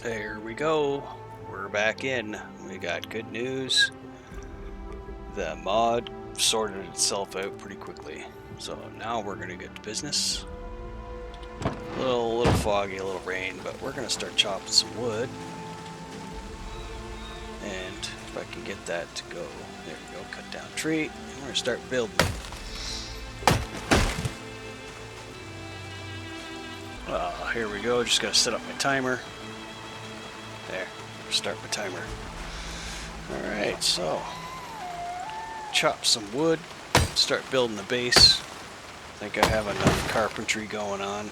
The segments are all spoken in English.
There we go. We're back in. We got good news. The mod sorted itself out pretty quickly. So now we're going to get to business. A little foggy, a little rain, but we're going to start chopping some wood. And if I can get that to go, there we go, cut down tree, and we're going to start building. Here we go, just got to set up my timer. There, start my timer. Alright, so chop some wood, start building the base. I think I have enough carpentry going on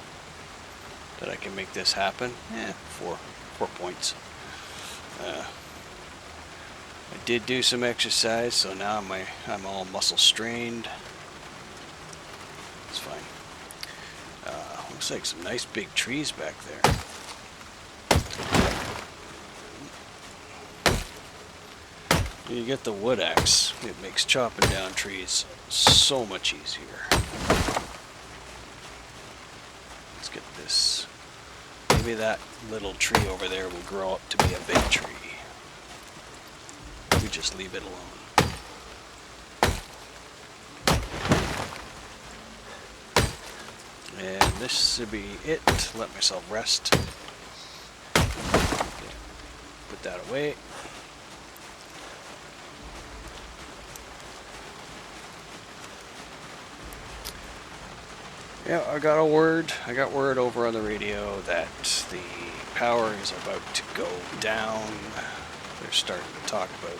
that I can make this happen. Four points. I did do some exercise, so now I'm all muscle strained. It's fine. Looks like some nice big trees back there. You get the wood axe, it makes chopping down trees so much easier. Let's get this. Maybe that little tree over there will grow up to be a big tree. We just leave it alone. And this should be it. Let myself rest. Okay. Put that away. Yeah, I got word over on the radio that the power is about to go down. They're starting to talk about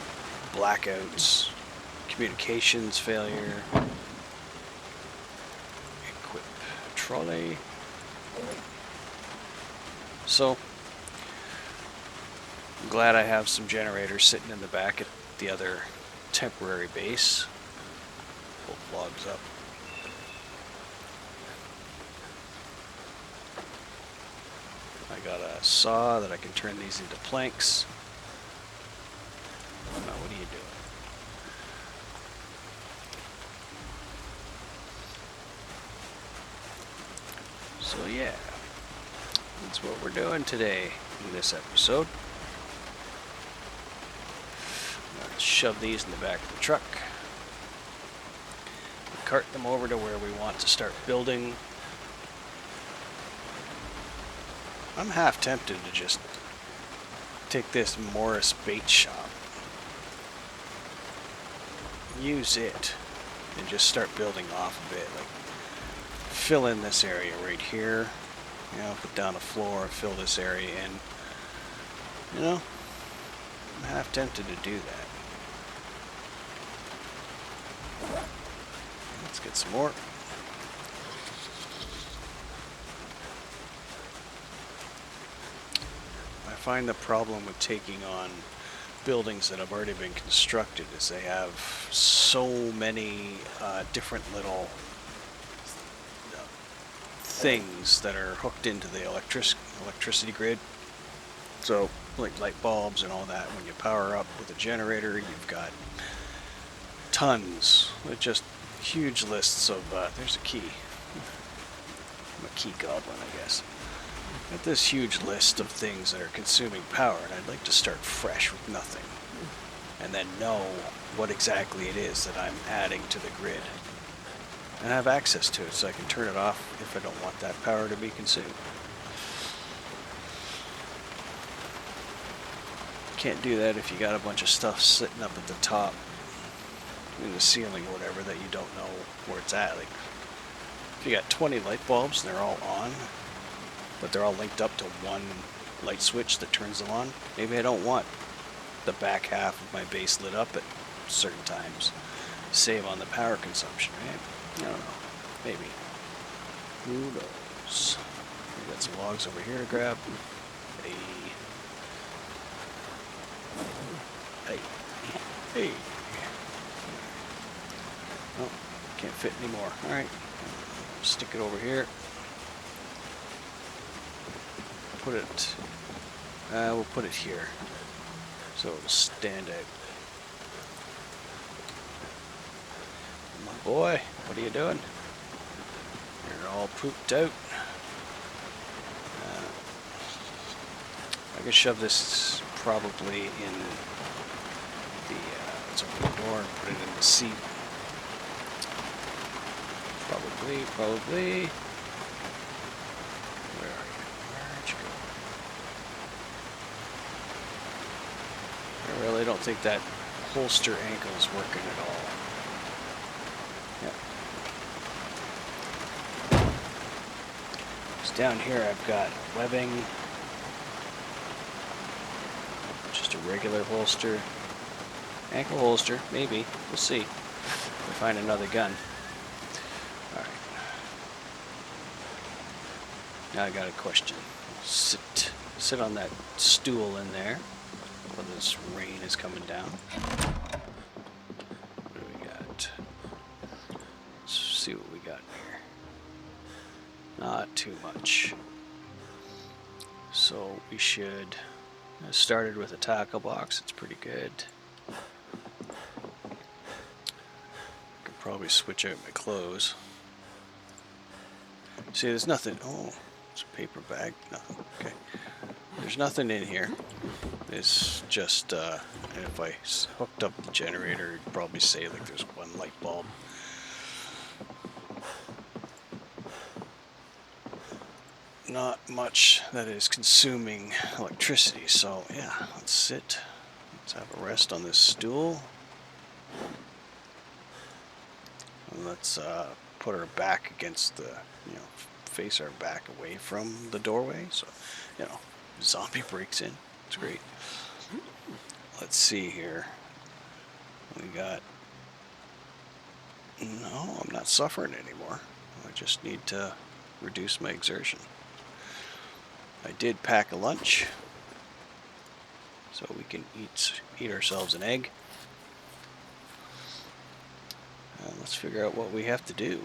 blackouts, communications failure, equip trolley. So, I'm glad I have some generators sitting in the back at the other temporary base. Pull the logs up. I got a saw that I can turn these into planks. Now, what are you doing? So yeah, that's what we're doing today in this episode. I'm going to shove these in the back of the truck. Cart them over to where we want to start building. I'm half tempted to just take this Morris bait shop, use it, and just start building off of it. Like, fill in this area right here, you know, put down a floor, fill this area in. You know, I'm half tempted to do that. Let's get some more. I find the problem with taking on buildings that have already been constructed is they have so many different little things that are hooked into the electricity grid. So, like light bulbs and all that, when you power up with a generator, you've got tons, just huge lists of, there's a key. I'm a key goblin, I guess. Got this huge list of things that are consuming power, and I'd like to start fresh with nothing, and then know what exactly it is that I'm adding to the grid, and have access to it so I can turn it off if I don't want that power to be consumed. Can't do that if you got a bunch of stuff sitting up at the top in the ceiling or whatever that you don't know where it's at. Like, if you got 20 light bulbs and they're all on, but they're all linked up to one light switch that turns them on, maybe I don't want the back half of my base lit up at certain times. Save on the power consumption, right? I don't know. Maybe. Who knows? We got some logs over here to grab. Hey. Hey. Hey. Oh, can't fit anymore. Alright. Stick it over here. Put it, we'll put it here so it'll stand out. My boy, what are you doing? You're all pooped out. I can shove this probably in the, let's open the door and put it in the seat. Probably. Where are you? Where'd you go? I really don't think that holster ankle is working at all. Yeah. So down here I've got webbing. Just a regular holster. Ankle holster, maybe. We'll see. If we find another gun. Alright. Now I got a question. Sit on that stool in there while this rain is coming down. What do we got? Let's see what we got here. Not too much. So we should... I started with a tackle box. It's pretty good. Could probably switch out my clothes. See, there's nothing. Oh, it's a paper bag. No, okay. There's nothing in here. It's just, and if I hooked up the generator, it'd probably say like there's one light bulb. Not much that is consuming electricity, so yeah, let's sit. Let's have a rest on this stool. And let's put our back against the, face our back away from the doorway, so, zombie breaks in. It's great. Let's see here. We got... No, I'm not suffering anymore. I just need to reduce my exertion. I did pack a lunch, so we can eat ourselves an egg. Let's figure out what we have to do.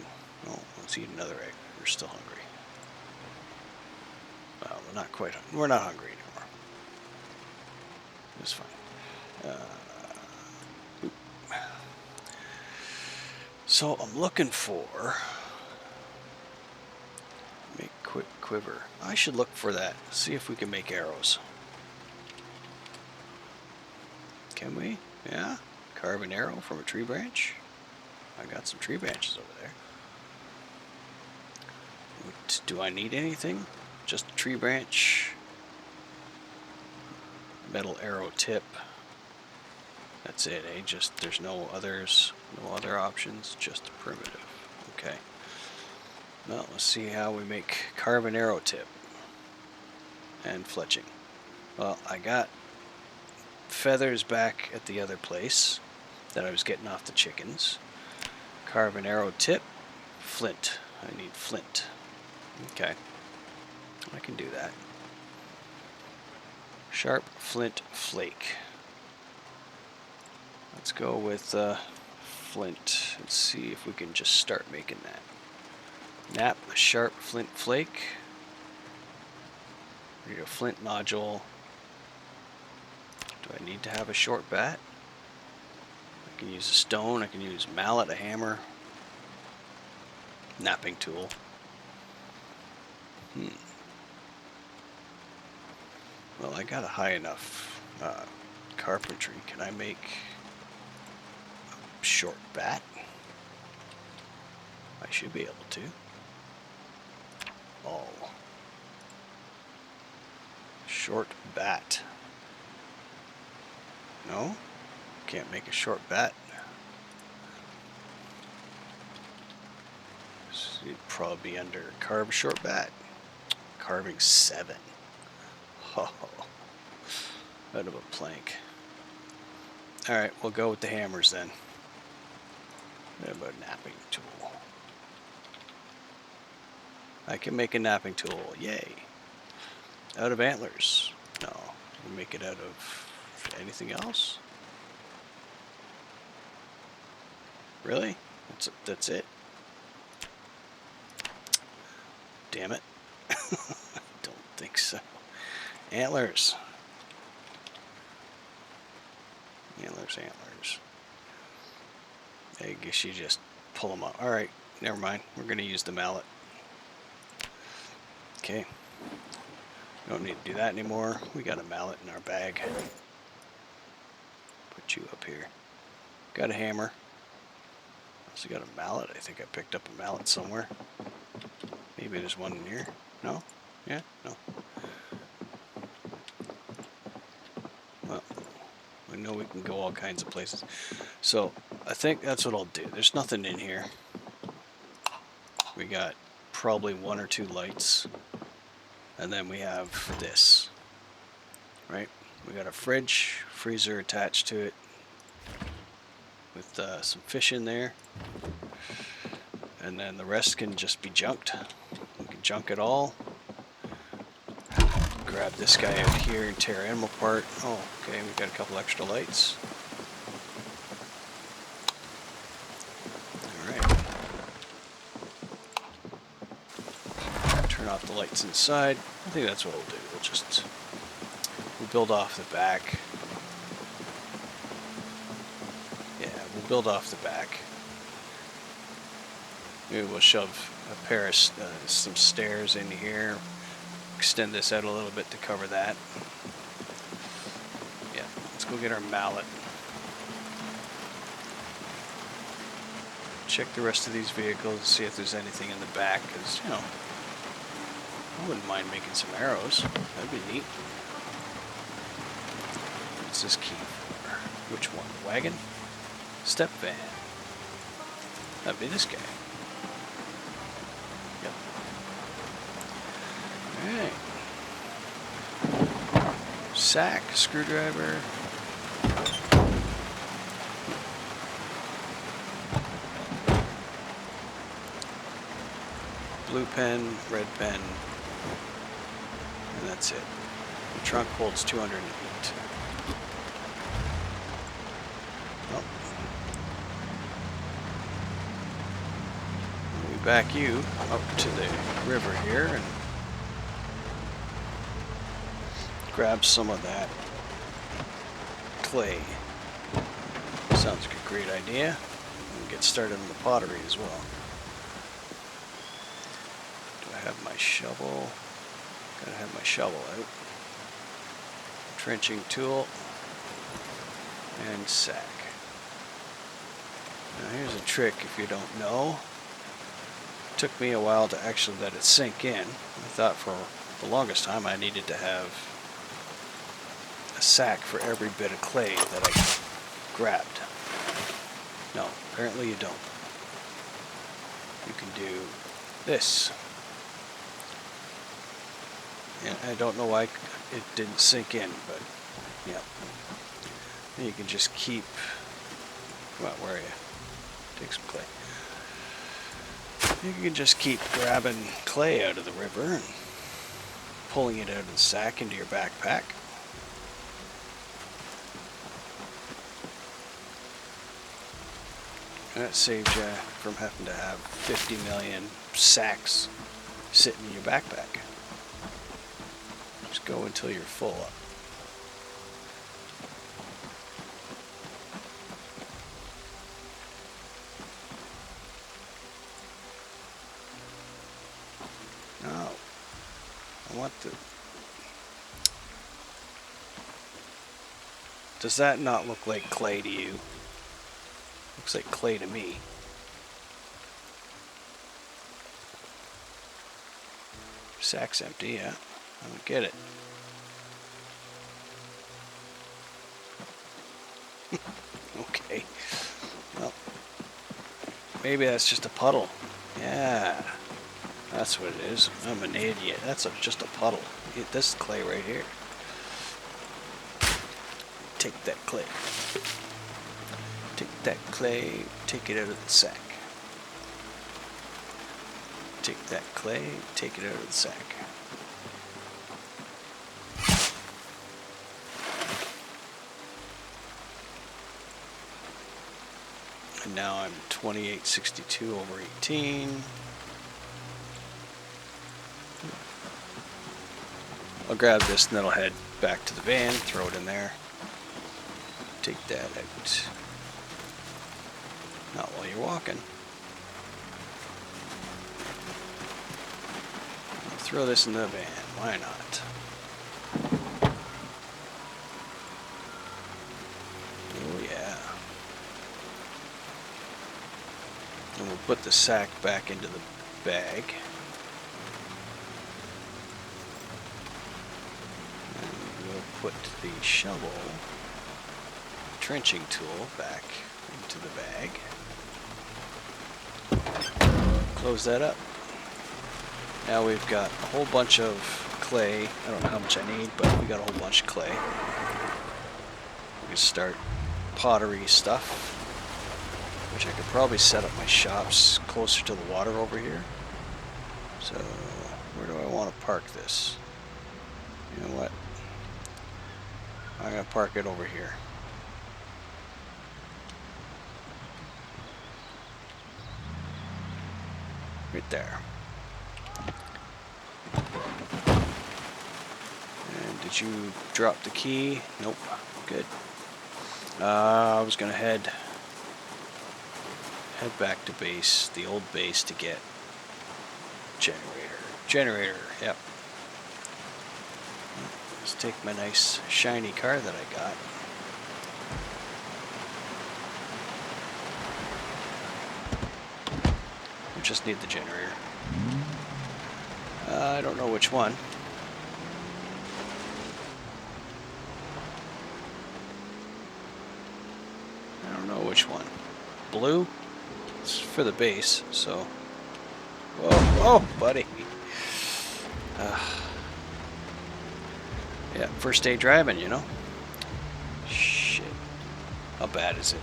Oh, let's eat another egg. We're still hungry. Well, we're not quite. We're not hungry anymore. It's fine. So I'm looking for. Make quick quiver. I should look for that. See if we can make arrows. Can we? Yeah. Carve an arrow from a tree branch. I got some tree branches over there. Do I need anything? Just a tree branch. Metal arrow tip. That's it, eh? Just there's no others, no other options. Just a primitive. Okay. Well, let's see how we make carve an arrow tip and fletching. Well, I got feathers back at the other place that I was getting off the chickens. Carve an arrow tip, flint. I need flint. Okay, I can do that. Sharp flint flake. Let's go with flint. Let's see if we can just start making that. Nap a sharp flint flake. Need a flint nodule. Do I need to have a short bat? I can use a stone, I can use a mallet, a hammer. Napping tool. Well, I got a high enough carpentry. Can I make a short bat? I should be able to. Oh. Short bat. No? Can't make a short bat. So you'd probably be under carve a short bat. Carving 7. Oh. Out of a plank. Alright, we'll go with the hammers then. What about a napping tool? I can make a napping tool. Yay. Out of antlers. No. We'll make it out of anything else? Really? That's it? Damn it. Don't think so. Antlers. Antlers. I guess you just pull them up. Alright, never mind. We're going to use the mallet. Okay. Don't need to do that anymore. We got a mallet in our bag. Put you up here. Got a hammer. Also got a mallet. I think I picked up a mallet somewhere. Maybe there's one in here. No? Yeah? No. Well, we know we can go all kinds of places. So I think that's what I'll do. There's nothing in here. We got probably 1 or 2 lights. And then we have this. Right? We got a fridge, freezer attached to it. With some fish in there. And then the rest can just be junked. We can junk it all. Grab this guy out here and tear him apart. Oh, okay, we got a couple extra lights. Alright. Turn off the lights inside. I think that's what we'll do. We'll build off the back. Yeah, we'll build off the back. Maybe we'll shove a pair of some stairs in here. Extend this out a little bit to cover that. Yeah, let's go get our mallet. Check the rest of these vehicles and see if there's anything in the back, because, you know, I wouldn't mind making some arrows. That'd be neat. What's this key for? Which one? Wagon? Step van. That'd be this guy. Yep. Alright. Sack, screwdriver. Blue pen, red pen, and that's it. The trunk holds 208. Oh. We back you up to the river here and grab some of that clay. Sounds like a great idea. And get started on the pottery as well. Have my shovel. Gotta have my shovel out. Trenching tool and sack. Now here's a trick if you don't know. It took me a while to actually let it sink in. I thought for the longest time I needed to have a sack for every bit of clay that I grabbed. No, apparently you don't. You can do this. And I don't know why it didn't sink in, but yeah. And you can just keep, come on, where are you? Take some clay. You can just keep grabbing clay out of the river and pulling it out of the sack into your backpack. And that saves you from having to have 50 million sacks sitting in your backpack. Just go until you're full up. No. I want the... Does that not look like clay to you? Looks like clay to me. Sack's empty, yeah. I don't get it. Okay. Well, maybe that's just a puddle. Yeah. That's what it is. I'm an idiot. That's just a puddle. This clay right here. Take that clay. Take that clay. Take it out of the sack. Take that clay. Take it out of the sack. And now I'm 2862 over 18. I'll grab this and then I'll head back to the van, throw it in there. Take that out. Not while you're walking. Throw this in the van, why not? put the sack back into the bag. And we'll put the shovel, trenching tool, back into the bag. Close that up. Now we've got a whole bunch of clay. I don't know how much I need, but we got a whole bunch of clay. We can start pottery stuff, which I could probably set up my shops closer to the water over here. So where do I want to park this? You know what? I'm going to park it over here. Right there. And did you drop the key? Nope. Good. I was gonna head back to base, the old base, to get generator. Yep. Let's take my nice shiny car that I got. We just need the generator. I don't know which one. I don't know which one. Blue? It's for the base, so... Whoa, buddy. Yeah, first day driving, you know? Shit. How bad is it?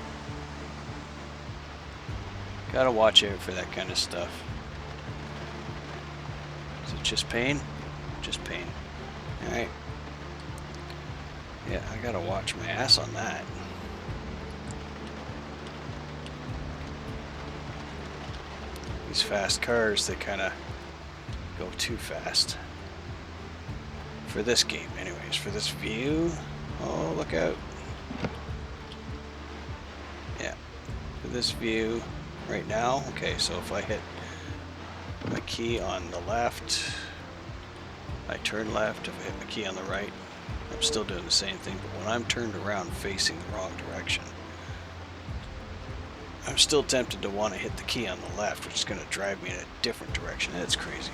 Gotta watch out for that kind of stuff. Is it just pain? Just pain. Alright. Yeah, I gotta watch my ass on that. These fast cars, they kind of go too fast. For this game, anyways. For this view. Oh, look out. Yeah. For this view right now. Okay, so if I hit my key on the left, I turn left. If I hit my key on the right, I'm still doing the same thing. But when I'm turned around facing the wrong direction, I'm still tempted to want to hit the key on the left, which is going to drive me in a different direction. That's crazy.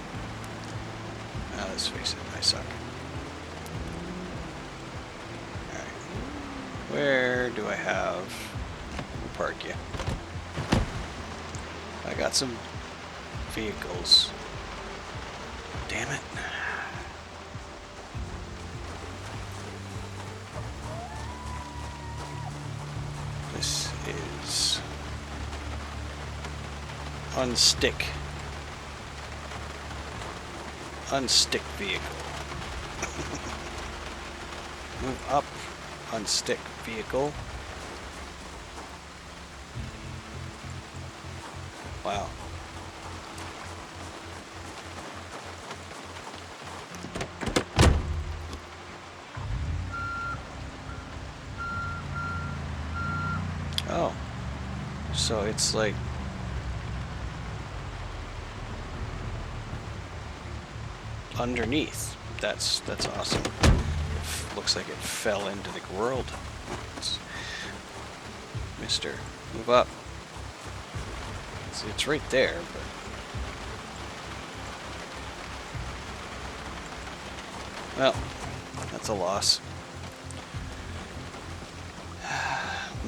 Now, let's face it, I suck. Alright. Where do I have... We'll park you. I got some vehicles. Damn it. This is... Unstick vehicle. Move up, unstick vehicle. Wow. Oh. So it's like underneath. That's awesome. It looks like it fell into the world. Mister, move up. It's right there, but well, that's a loss.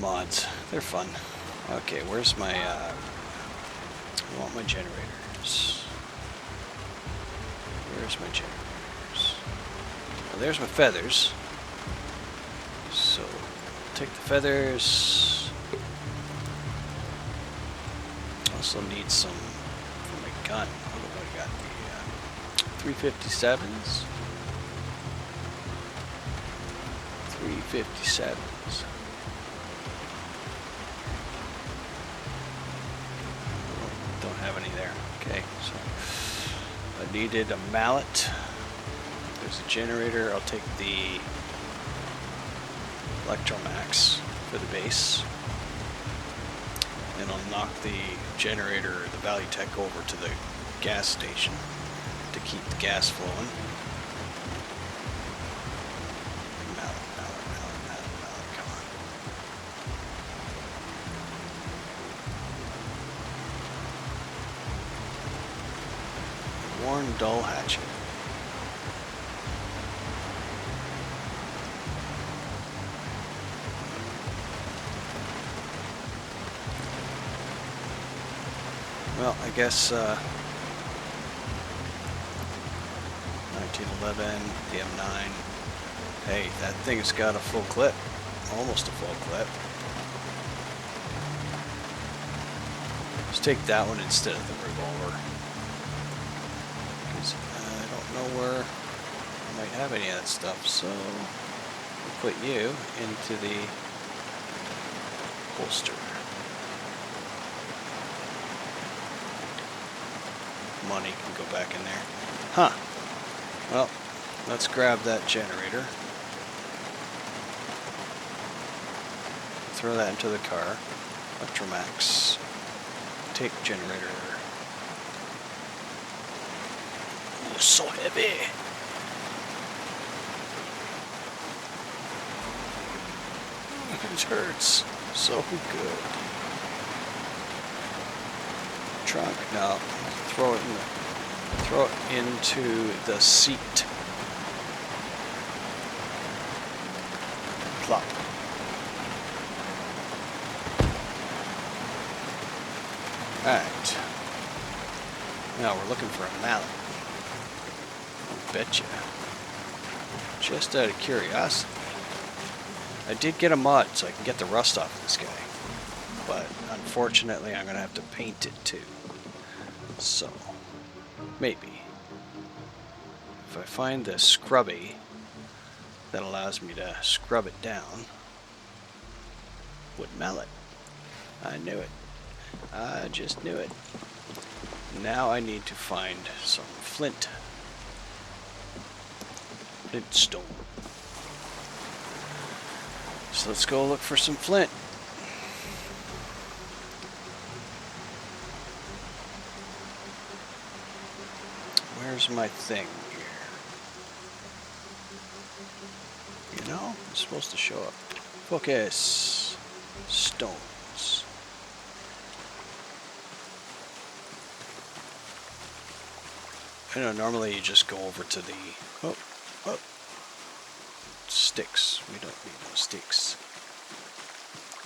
Mods, they're fun. Okay, where's my I want my generators. Where's my generators? Well, there's my feathers. So, take the feathers. Also need some for my gun. What do I got? The 357s. 357s. Don't have any there. Okay, so I needed a mallet. There's a generator. I'll take the Electromax for the base. And I'll knock the generator, the Valuetech, over to the gas station to keep the gas flowing. Mallet, come on. Worn dull hatchet. Well, I guess 1911, the M9. Hey, that thing's got a full clip. Almost a full clip. Let's take that one instead of the revolver. Because I don't know where I might have any of that stuff, so we'll put you into the holster. Money can go back in there. Huh. Well, let's grab that generator. Throw that into the car. Electromax. Take generator. Oh, so heavy. It hurts. So good. Trunk. No. Throw it into the seat. Plop. Alright. Now we're looking for a mallet. I'll betcha. Just out of curiosity. I did get a mod so I can get the rust off this guy. But unfortunately I'm going to have to paint it too. So, maybe. If I find the scrubby that allows me to scrub it down, wood mallet. I knew it. I just knew it. Now I need to find some flint. Flintstone. So let's go look for some flint. Where's my thing here? You know, it's supposed to show up. Focus. Stones. I know normally you just go over to the sticks. We don't need no sticks.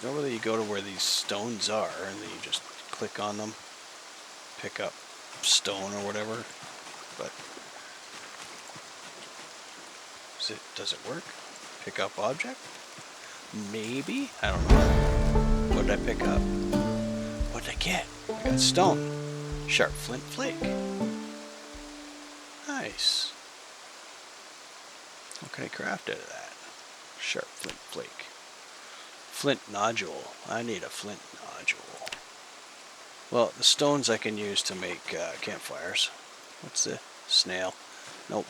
Normally you go to where these stones are and then you just click on them, pick up stone or whatever. But does it work? Pick up object? Maybe? I don't know. What did I pick up? What did I get? I got stone. Sharp flint flake. Nice. What can I craft out of that? Sharp flint flake. Flint nodule. I need a flint nodule. Well, the stones I can use to make campfires. What's the snail? Nope.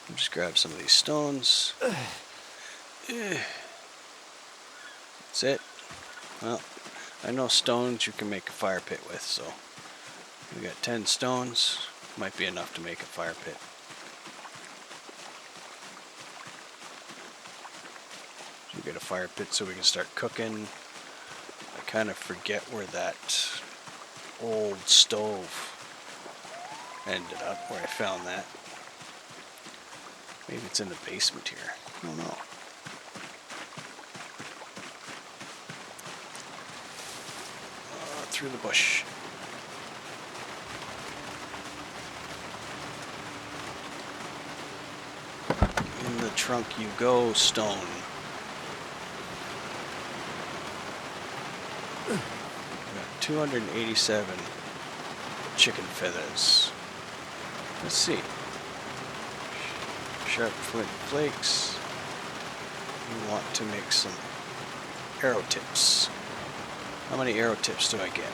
I'll just grab some of these stones. That's it. Well, I know stones you can make a fire pit with, so we got 10 stones. Might be enough to make a fire pit. So we get a fire pit so we can start cooking. I kind of forget where that old stove ended up, where I found that. Maybe it's in the basement here. I don't know. Through the bush. In the trunk you go, stone. Got 287 chicken feathers. Let's see. Sharp flint flakes. You want to make some arrow tips. How many arrow tips do I get?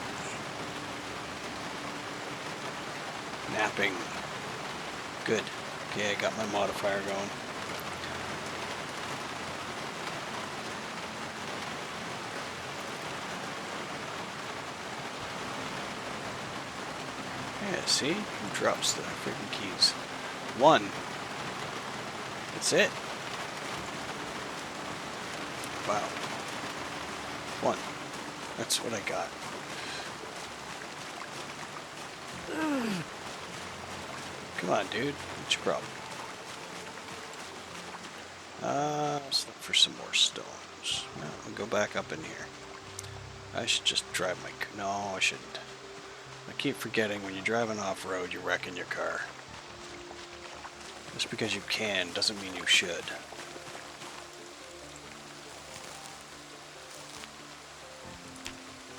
Napping. Good. Okay, I got my modifier going. Yeah, see? Who drops the freaking keys? 1. That's it. Wow. 1. That's what I got. Come on, dude. What's your problem? Let's look for some more stones. No, I'll go back up in here. I should just drive my... No, I shouldn't. I keep forgetting when you're driving off-road, you're wrecking your car. Just because you can doesn't mean you should.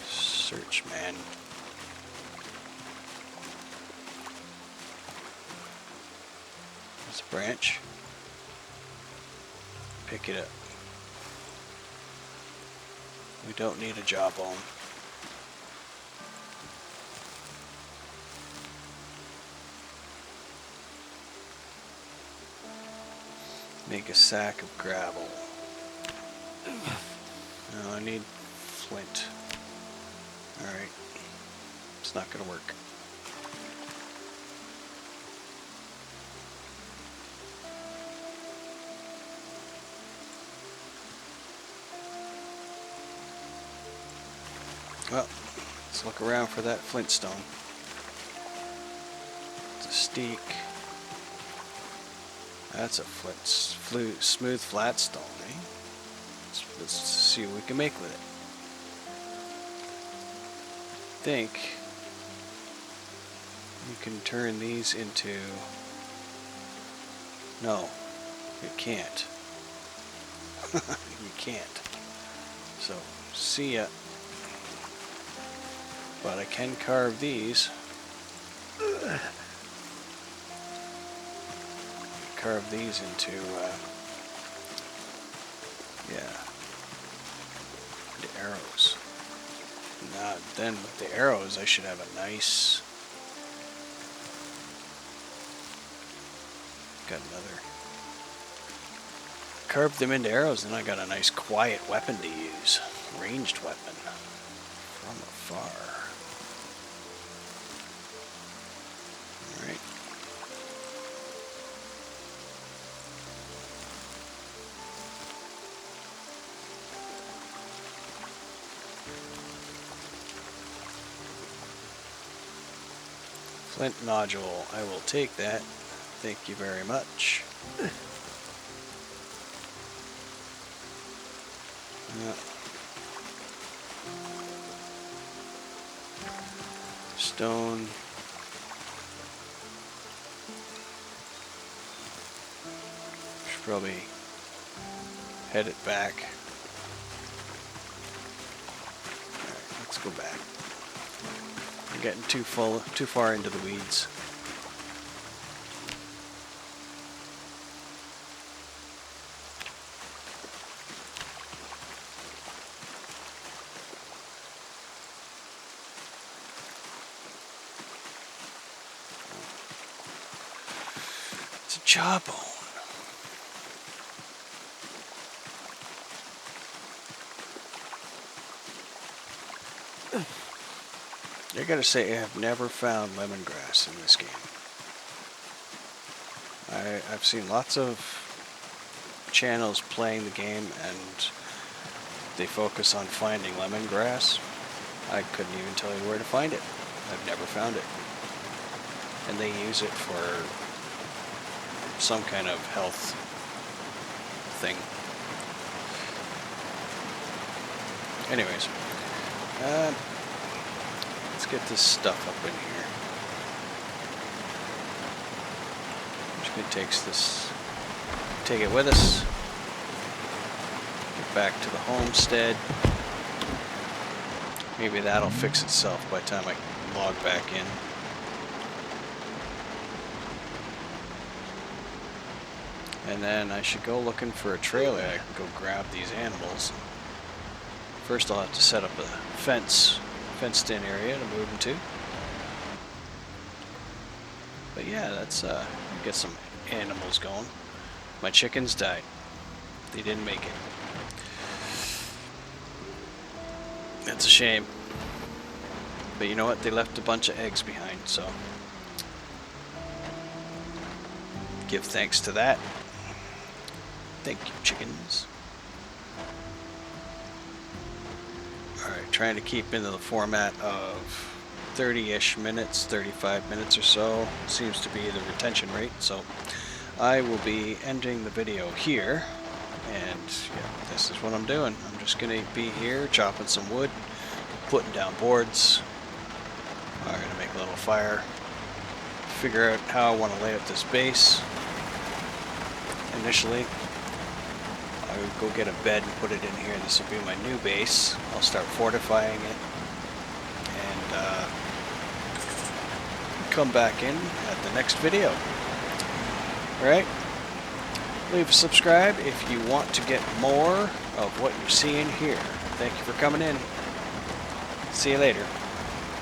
Search, man. There's a branch. Pick it up. We don't need a jawbone. Make a sack of gravel. No, I need flint. Alright. It's not gonna work. Well, let's look around for that flintstone. It's a steak. That's a smooth flat stone, eh? Let's see what we can make with it. I think you can turn these into... No, you can't. You can't. So, see ya. But I can carve these. Carve these into, into arrows. Now, then with the arrows, I should have a nice... Got another... Carved them into arrows, and I got a nice quiet weapon to use. Ranged weapon. From afar. Alright. Flint nodule. I will take that. Thank you very much. Stone. Should probably head it back. Alright, let's go back. I'm getting too far into the weeds. It's a jawbone. I gotta say, I have never found lemongrass in this game. I've seen lots of channels playing the game and they focus on finding lemongrass. I couldn't even tell you where to find it. I've never found it. And they use it for some kind of health thing. Anyways, let's get this stuff up in here. I'm just gonna take it with us. Get back to the homestead. Maybe that'll fix itself by the time I log back in. And then I should go looking for a trailer. I can go grab these animals. First I'll have to set up a fenced in area to move them to. But yeah, that's get some animals going. My chickens died. They didn't make it. That's a shame. But you know what? They left a bunch of eggs behind, so give thanks to that. Thank you, chickens. Alright. trying to keep into the format of 30-ish minutes, 35 minutes or so seems to be the retention rate. So I will be ending the video here, and yeah, this is what I'm doing. I'm just gonna be here chopping some wood, putting down boards. I'm gonna make a little fire, figure out how I want to lay out this base. Initially, I would go get a bed and put it in here. This will be my new base. I'll start fortifying it and come back in at the next video. Alright? Leave a subscribe if you want to get more of what you're seeing here. Thank you for coming in. See you later.